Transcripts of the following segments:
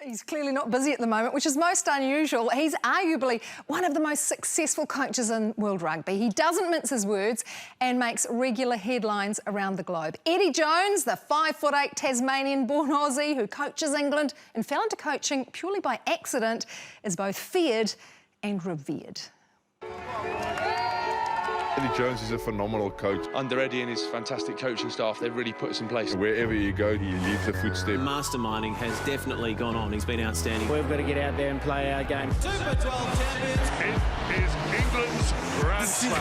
He's clearly not busy at the moment, which is most unusual. He's arguably one of the most successful coaches in world rugby. He doesn't mince his words and makes regular headlines around the globe. Eddie Jones, the 5'8" Tasmanian-born Aussie who coaches England and fell into coaching purely by accident, is both feared and revered. Eddie Jones is a phenomenal coach. Under Eddie and his fantastic coaching staff, they've really put us in place. Wherever you go, he leaves a footstep. Masterminding has definitely gone on. He's been outstanding. We've got to get out there and play our game. Super 12 champions. It is England's Grand Slam.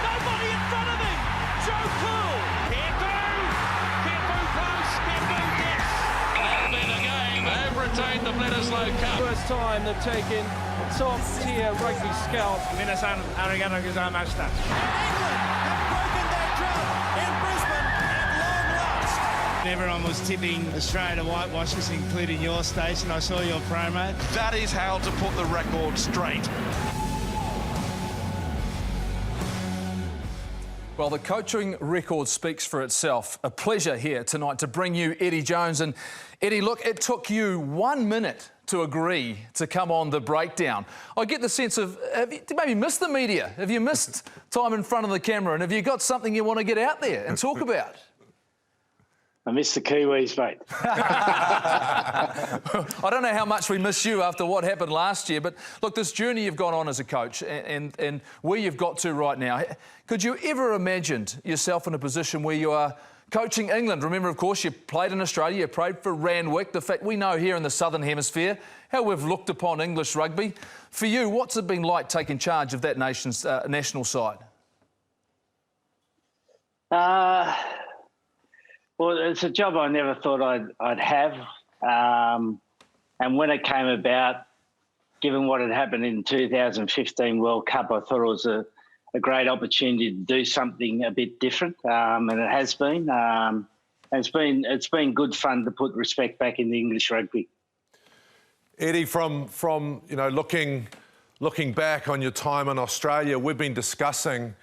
Nobody in front of him. Joe Cool. Careful close. Careful yes. That'll be the game. They've retained the Bledisloe Cup. First time they've taken top-tier rugby scout. England have broken their drought in Brisbane at long last. Everyone was tipping Australia to whitewash us, including your station. I saw your promo. That is how to put the record straight. Well, the coaching record speaks for itself. A pleasure here tonight to bring you Eddie Jones. And Eddie, look, it took you 1 minute to agree to come on the breakdown. I get the sense of, have you maybe missed the media? Have you missed time in front of the camera? And have you got something you want to get out there and talk about? I miss the Kiwis, mate. I don't know how much we miss you after what happened last year, but look, this journey you've gone on as a coach and where you've got to right now, could you ever imagine yourself in a position where you are coaching England? Remember, of course, you played in Australia, you played for Randwick. The fact we know here in the Southern Hemisphere how we've looked upon English rugby. For you, what's it been like taking charge of that nation's national side? Well, it's a job I never thought I'd have. And when it came about, given what had happened in 2015 World Cup, I thought it was a great opportunity to do something a bit different, and it has been. And it's been good fun to put respect back in the English rugby. Eddie, from you know, looking back on your time in Australia, we've been discussing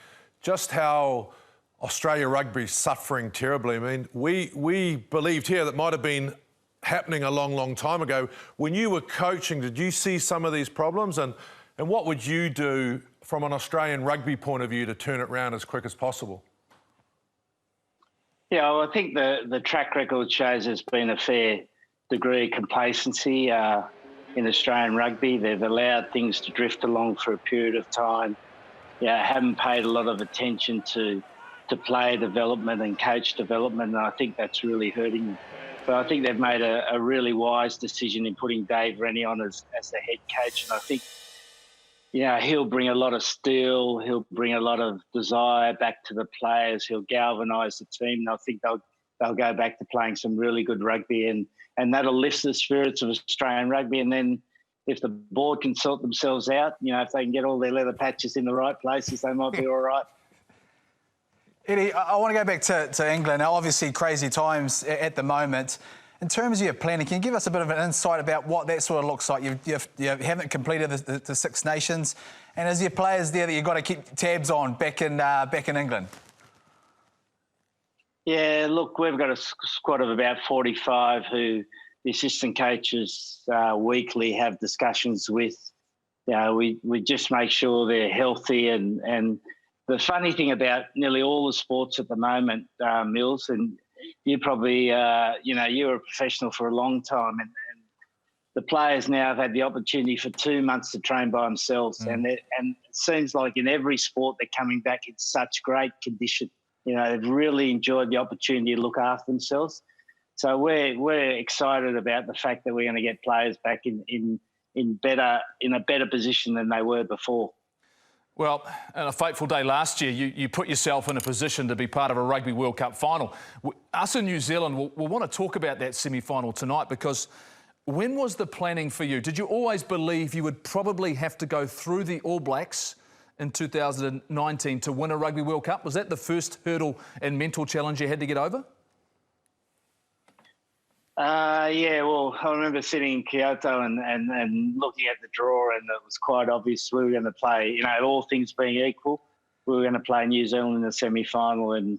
just how Australia rugby is suffering terribly. I mean, we believed here that might have been happening a long time ago. When you were coaching, did you see some of these problems? And what would you do from an Australian rugby point of view to turn it around as quick as possible? Yeah, well, I think the track record shows there's been a fair degree of complacency in Australian rugby. They've allowed things to drift along for a period of time. Yeah, haven't paid a lot of attention to player development and coach development, and I think that's really hurting them. But I think they've made a really wise decision in putting Dave Rennie on as the head coach, and I think, you know, he'll bring a lot of steel, he'll bring a lot of desire back to the players, he'll galvanise the team, and I think they'll go back to playing some really good rugby, and that'll lift the spirits of Australian rugby. And then if the board can sort themselves out, you know, if they can get all their leather patches in the right places, they might be all right. Eddie, I want to go back to England. Now, obviously, crazy times at the moment. In terms of your planning, can you give us a bit of an insight about what that sort of looks like? You haven't completed the Six Nations, and is there players there that you've got to keep tabs on back in England? Yeah, look, we've got a squad of about 45 who the assistant coaches weekly have discussions with. You know, we just make sure they're healthy and the funny thing about nearly all the sports at the moment, Mills, and you probably, you know, you were a professional for a long time, and the players now have had the opportunity for 2 months to train by themselves, and it seems like in every sport they're coming back in such great condition. You know, they've really enjoyed the opportunity to look after themselves. So we're excited about the fact that we're going to get players back in a better position than they were before. Well, on a fateful day last year, you put yourself in a position to be part of a Rugby World Cup final. Us in New Zealand will want to talk about that semi-final tonight, because when was the planning for you? Did you always believe you would probably have to go through the All Blacks in 2019 to win a Rugby World Cup? Was that the first hurdle and mental challenge you had to get over? Yeah, well, I remember sitting in Kyoto and looking at the draw, and it was quite obvious we were going to play, you know, all things being equal, we were going to play New Zealand in the semi-final. And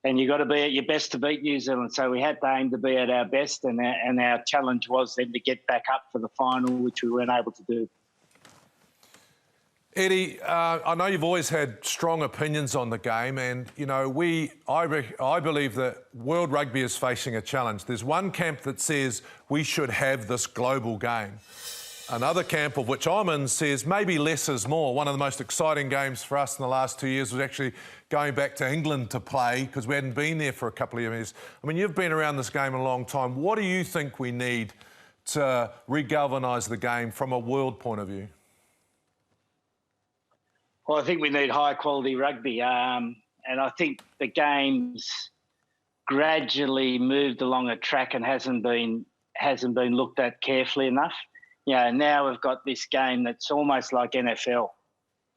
and you've got to be at your best to beat New Zealand. So we had to aim to be at our best, and our challenge was then to get back up for the final, which we weren't able to do. Eddie, I know you've always had strong opinions on the game, and you know I believe that World Rugby is facing a challenge. There's one camp that says we should have this global game. Another camp, of which I'm in, says maybe less is more. One of the most exciting games for us in the last 2 years was actually going back to England to play, because we hadn't been there for a couple of years. I mean, you've been around this game a long time. What do you think we need to re-galvanise the game from a world point of view? Well, I think we need high-quality rugby, and I think the game's gradually moved along a track and hasn't been looked at carefully enough. You know, now we've got this game that's almost like NFL.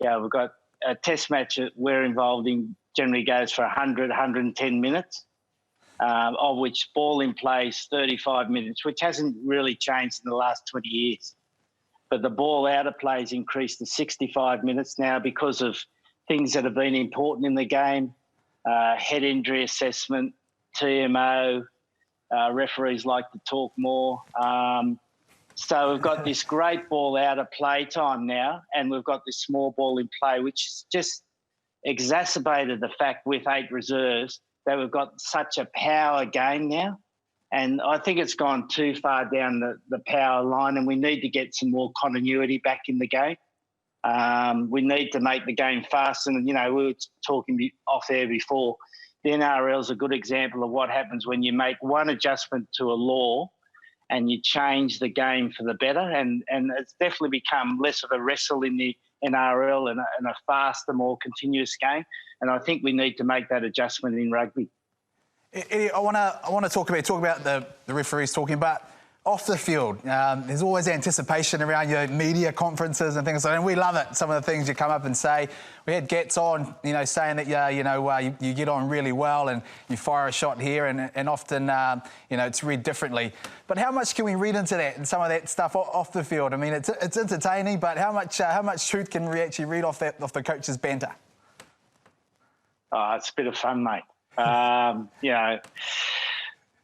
Yeah, we've got a test match that we're involved in generally goes for 100, 110 minutes, of which ball in play is 35 minutes, which hasn't really changed in the last 20 years. But the ball out of play has increased to 65 minutes now because of things that have been important in the game, head injury assessment, TMO, referees like to talk more. So we've got this great ball out of play time now, and we've got this small ball in play, which has just exacerbated the fact with 8 reserves that we've got such a power game now. And I think it's gone too far down the power line, and we need to get some more continuity back in the game. We need to make the game faster. And, you know, we were talking off air before. The NRL is a good example of what happens when you make one adjustment to a law and you change the game for the better. And it's definitely become less of a wrestle in the NRL and a faster, more continuous game. And I think we need to make that adjustment in rugby. Eddie, I want to talk about the referees talking about off the field. There's always anticipation around your media conferences and things like that, and we love it. Some of the things you come up and say. We had Getz on, you know, saying that you get on really well and you fire a shot here, and often you know, it's read differently. But how much can we read into that and some of that stuff off the field? I mean, it's entertaining, but how much truth can we actually read off the coach's banter? Oh, it's a bit of fun, mate. You know,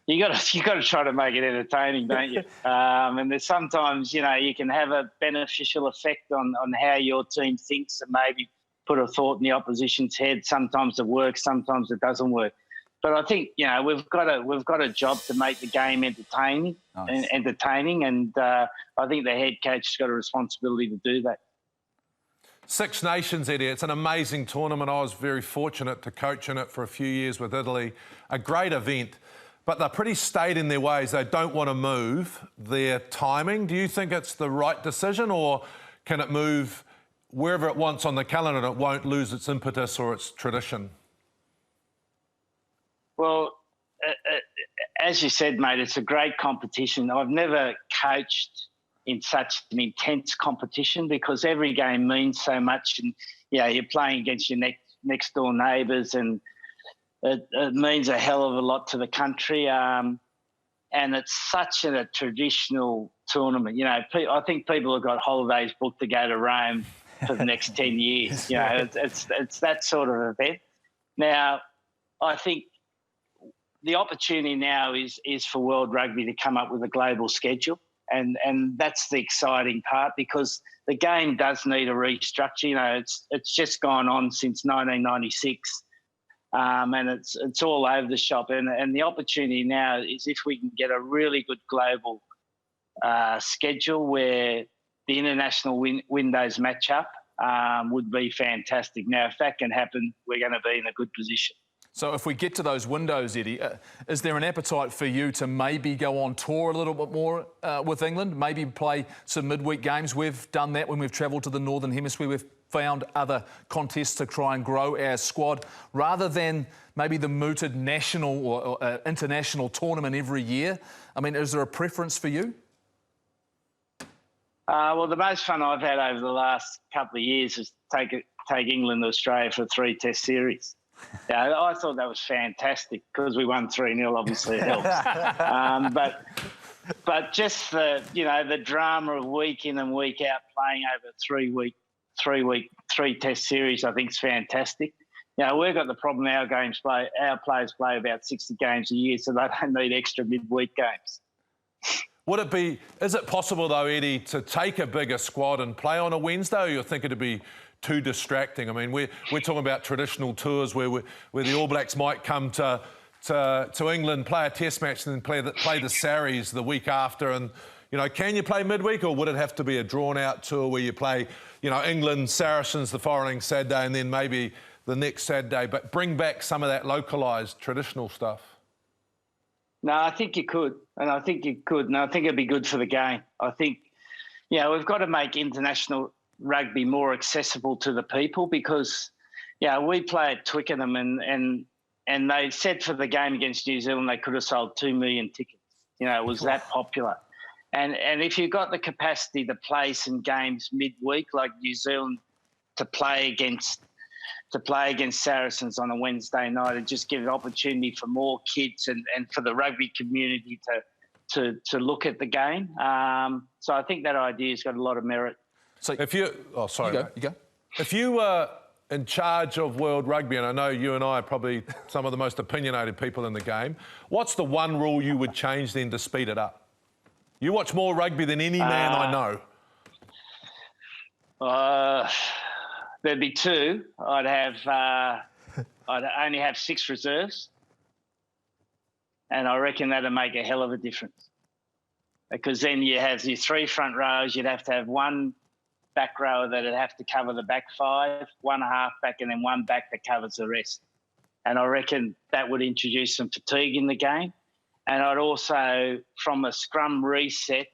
you got to try to make it entertaining, don't you? And there's sometimes, you know, you can have a beneficial effect on how your team thinks and maybe put a thought in the opposition's head. Sometimes it works, sometimes it doesn't work. But I think, you know, we've got a job to make the game entertaining. Nice. And I think the head coach has got a responsibility to do that. 6 Nations, Eddie. It's an amazing tournament. I was very fortunate to coach in it for a few years with Italy. A great event, but they're pretty staid in their ways. They don't want to move their timing. Do you think it's the right decision, or can it move wherever it wants on the calendar and it won't lose its impetus or its tradition? Well, as you said, mate, it's a great competition. I've never coached in such an intense competition because every game means so much, and you're playing against your next door neighbours, and it means a hell of a lot to the country. And it's such a traditional tournament. You know, I think people have got holidays booked to go to Rome for the next 10 years. You know, it's that sort of event. Now, I think the opportunity now is for World Rugby to come up with a global schedule. And that's the exciting part, because the game does need a restructure. You know, it's just gone on since 1996, and it's all over the shop. And the opportunity now is if we can get a really good global schedule where the international windows match up, would be fantastic. Now, if that can happen, we're going to be in a good position. So if we get to those windows, Eddie, is there an appetite for you to maybe go on tour a little bit more with England, maybe play some midweek games? We've done that when we've travelled to the Northern Hemisphere. We've found other contests to try and grow our squad, rather than maybe the mooted national or international tournament every year. I mean, is there a preference for you? Well, the most fun I've had over the last couple of years is take England to Australia for a 3-test series. Yeah, I thought that was fantastic because we won 3-0. Obviously, it helps. But just the drama of week in and week out playing over a 3-test series, I think is fantastic. You know, we've got the problem our players play about 60 games a year, so they don't need extra midweek games. Is it possible though, Eddie, to take a bigger squad and play on a Wednesday, or you think it'd be too distracting? I mean, we're talking about traditional tours where the All Blacks might come to England, play a test match and then play the Sarries the week after. And, you know, can you play midweek, or would it have to be a drawn-out tour where you play, you know, England, Saracens the following Saturday and then maybe the next Saturday, but bring back some of that localised traditional stuff? No, I think you could. And I think it'd be good for the game. I think, you know, we've got to make international rugby more accessible to the people, because, you know, we play at Twickenham and they said for the game against New Zealand they could have sold 2 million tickets. You know, it was that popular. And if you've got the capacity to play some games midweek, like New Zealand, to play against Saracens on a Wednesday night, and just give an opportunity for more kids and for the rugby community to look at the game. So I think that idea's got a lot of merit. So if you go. If you were in charge of World Rugby, and I know you and I are probably some of the most opinionated people in the game, what's the one rule you would change then to speed it up? You watch more rugby than any man I know. There'd be two. I'd only have 6 reserves, and I reckon that'd make a hell of a difference. Because then you have your 3 front rows. You'd have to have 1 back rower that'd have to cover the back 5, 1 half back, and then 1 back that covers the rest. And I reckon that would introduce some fatigue in the game. And I'd also, from a scrum reset,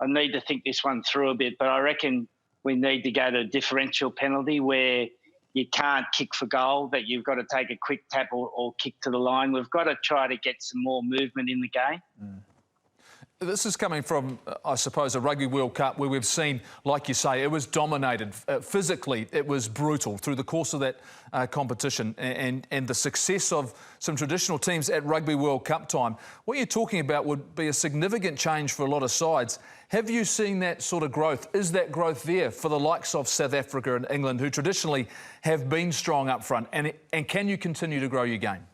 I need to think this one through a bit, but I reckon we need to go to a differential penalty where you can't kick for goal, that you've got to take a quick tap or kick to the line. We've got to try to get some more movement in the game. This is coming from, I suppose, a Rugby World Cup where we've seen, like you say, it was dominated. Physically, it was brutal through the course of that competition, and the success of some traditional teams at Rugby World Cup time. What you're talking about would be a significant change for a lot of sides. Have you seen that sort of growth? Is that growth there for the likes of South Africa and England, who traditionally have been strong up front? And can you continue to grow your game?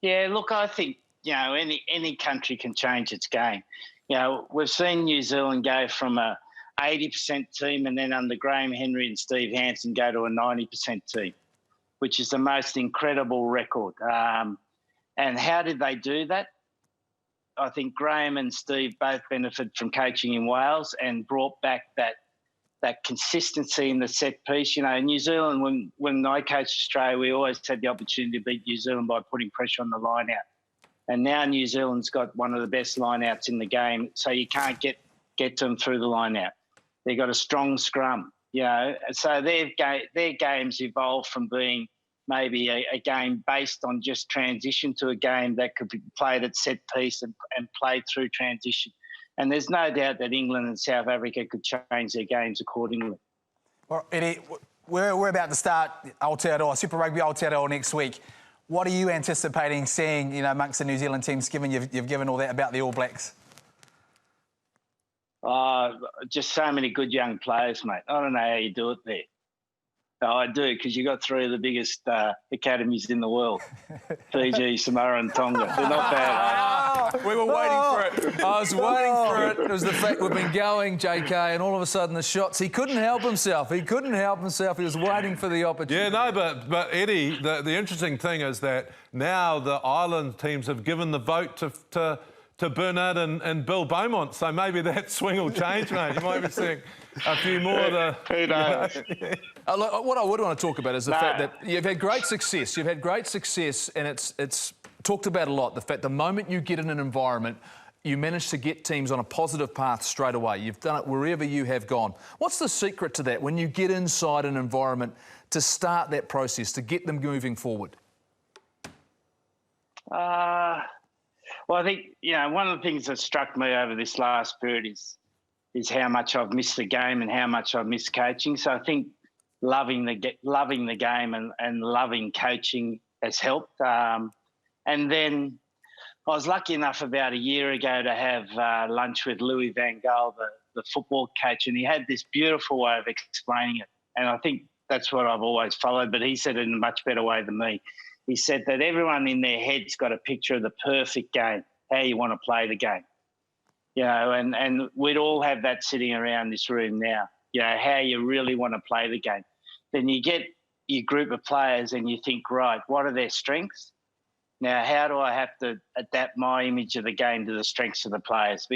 Yeah, look, I think, you know, any country can change its game. You know, we've seen New Zealand go from a 80% team and then under Graham Henry and Steve Hansen go to a 90% team, which is the most incredible record. And how did they do that? I think Graham and Steve both benefited from coaching in Wales and brought back that consistency in the set piece. You know, in New Zealand, when I coached Australia, we always had the opportunity to beat New Zealand by putting pressure on the line out. And now New Zealand's got one of the best line-outs in the game, so you can't get to them through the line-out. They've got a strong scrum, you know. So their games evolved from being maybe a game based on just transition to a game that could be played at set piece and played through transition. And there's no doubt that England and South Africa could change their games accordingly. Well, Eddie, we're about to start Aotearoa, Super Rugby Aotearoa next week. What are you anticipating seeing, you know, amongst the New Zealand teams, given you've given all that about the All Blacks? Just so many good young players, mate. I don't know how you do it there. No, I do, because you've got 3 of the biggest academies in the world. Fiji, Samoa and Tonga. They're not bad. We were waiting for it. I was waiting for it. It was the fact we've been going, JK, and all of a sudden the shots. He couldn't help himself. He was waiting for the opportunity. Yeah, no, but Eddie, the interesting thing is that now the island teams have given the vote to Bernard and Bill Beaumont, so maybe that swing will change, mate. You might be seeing a few more of the... Who knows? What I would want to talk about is the fact that you've had great success. You've had great success, and it's talked about a lot, the fact the moment you get in an environment, you manage to get teams on a positive path straight away. You've done it wherever you have gone. What's the secret to that when you get inside an environment to start that process, to get them moving forward? Well, I think, you know, one of the things that struck me over this last period is how much I've missed the game and how much I've missed coaching. So I think loving the game and loving coaching has helped. And then I was lucky enough about a year ago to have lunch with Louis Van Gaal, the football coach, and he had this beautiful way of explaining it. And I think that's what I've always followed, but he said it in a much better way than me. He said that everyone in their head's got a picture of the perfect game, how you want to play the game. You know, and we'd all have that sitting around this room now, you know, how you really want to play the game. Then you get your group of players and you think, right, what are their strengths? Now, how do I have to adapt my image of the game to the strengths of the players?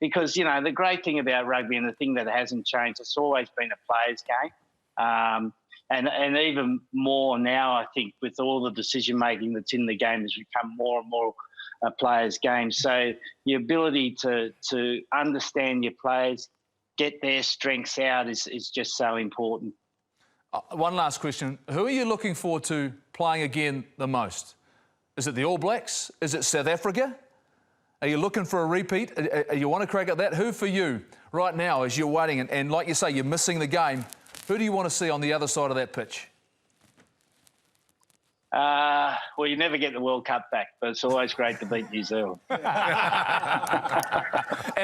Because, you know, the great thing about rugby and the thing that hasn't changed, it's always been a players' game. And even more now, I think, with all the decision-making that's in the game has become more and more a players' game. So your ability to understand your players, get their strengths out is just so important. One last question. Who are you looking forward to playing again the most? Is it the All Blacks? Is it South Africa? Are you looking for a repeat? You want to crack at that? Who for you right now as you're waiting and like you say, you're missing the game, who do you want to see on the other side of that pitch? Well, you never get the World Cup back, but it's always great to beat New Zealand. And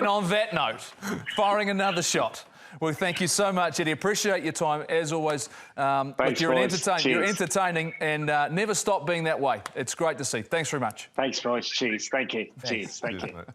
on that note, firing another shot. Well, thank you so much, Eddie. Appreciate your time, as always. Thanks, you're boys. you're entertaining and never stop being that way. It's great to see. Thanks very much. Thanks, boys. Cheers. Thank you. Thanks. Cheers. Thank you. Mate.